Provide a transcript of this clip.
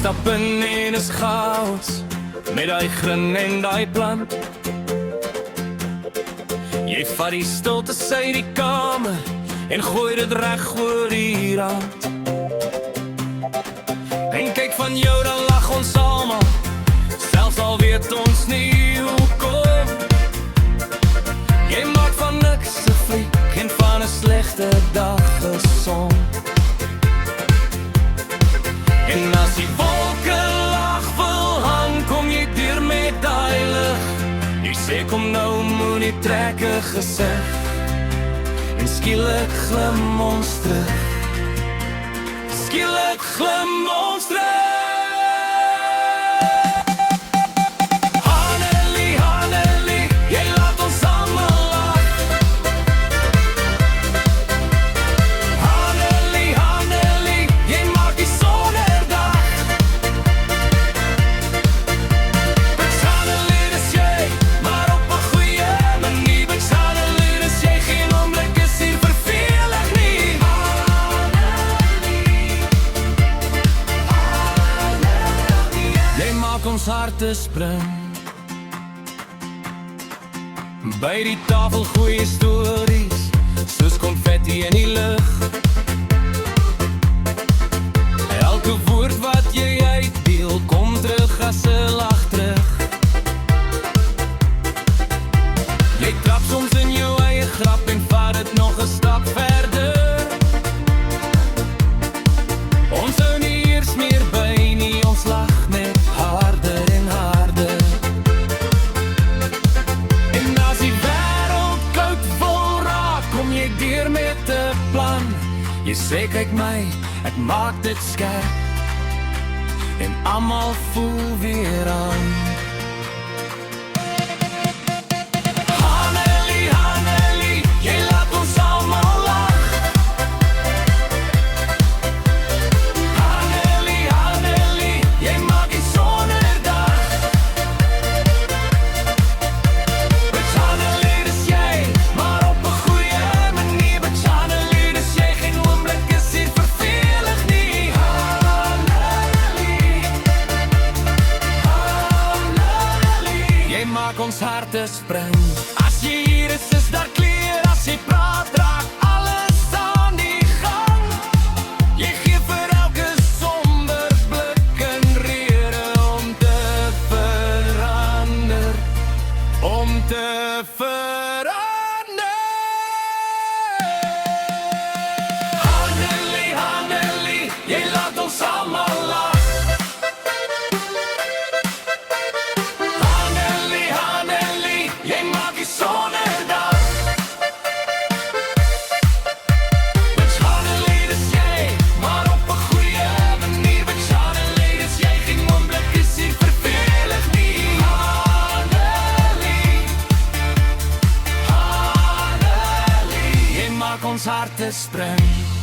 stap in en is chaos, met die grin en die plan. Jy vat die stilte uit die kamer en gooi dit reg oor die rand. En kyk van jou, dan lag ons almal, selfs al weet ons nie hoekom. Jy maak van niks 'n fliek en van 'n slegte dag 'n son. En as die wolke lag wil hang, kom jy deur met daai lig. Jy sê kom nou, moenie trek 'n gesig, en skielik glim ons terug. Skielik glim ons terug. Hanelie, Hanelie, jy laat ons almal lag. Hanelie, Hanelie, jy maak die son herdag. Bitch Hanelie, dis jy, maar op 'n goeie manier. Bitch Hanelie, dis jy, geen oomblik is hier vervelig nie. Jy maak ons harte spring. By die tafel goeie stories, soos konfetti in die lug. Elke woord wat jy uitdeel, kom terug as 'n lag terug. Jy trap soms in jou eie grap en vat dit nog 'n stap verder. Ons hou nie eers meer by nie, ons lag net harder en harder. En as die wêreld koud vol raak, kom jy deur met 'n plan. Jy sê kyk my, ek maak dit skerp, en almal voel weer aan. Hanelie, Hanelie, jy laat ons almal lag. Hanelie, Hanelie, jy maak die son herdag. Bitch Hanelie, dis jy, maar op 'n goeie manier. Bitch Hanelie, dis jy, geen oomblik is hier vervelig nie. Hanelie, Hanelie, jy maak ons harte spring. As jy hier is daar kleur. As jy praat, raak alles aan die gang. Jy gee vir elke somber blik 'n rede om te verander. Om te verander. Hanelie, Hanelie, jy laat ons almal lag. Hanelie, Hanelie, jy maak die son herdag. Bitch Hanelie, dis jy, maar op 'n goeie manier. Bitch Hanelie, dis jy, geen oomblik is hier vervelig nie. Hanelie, Hanelie, jy maak ons harte spring.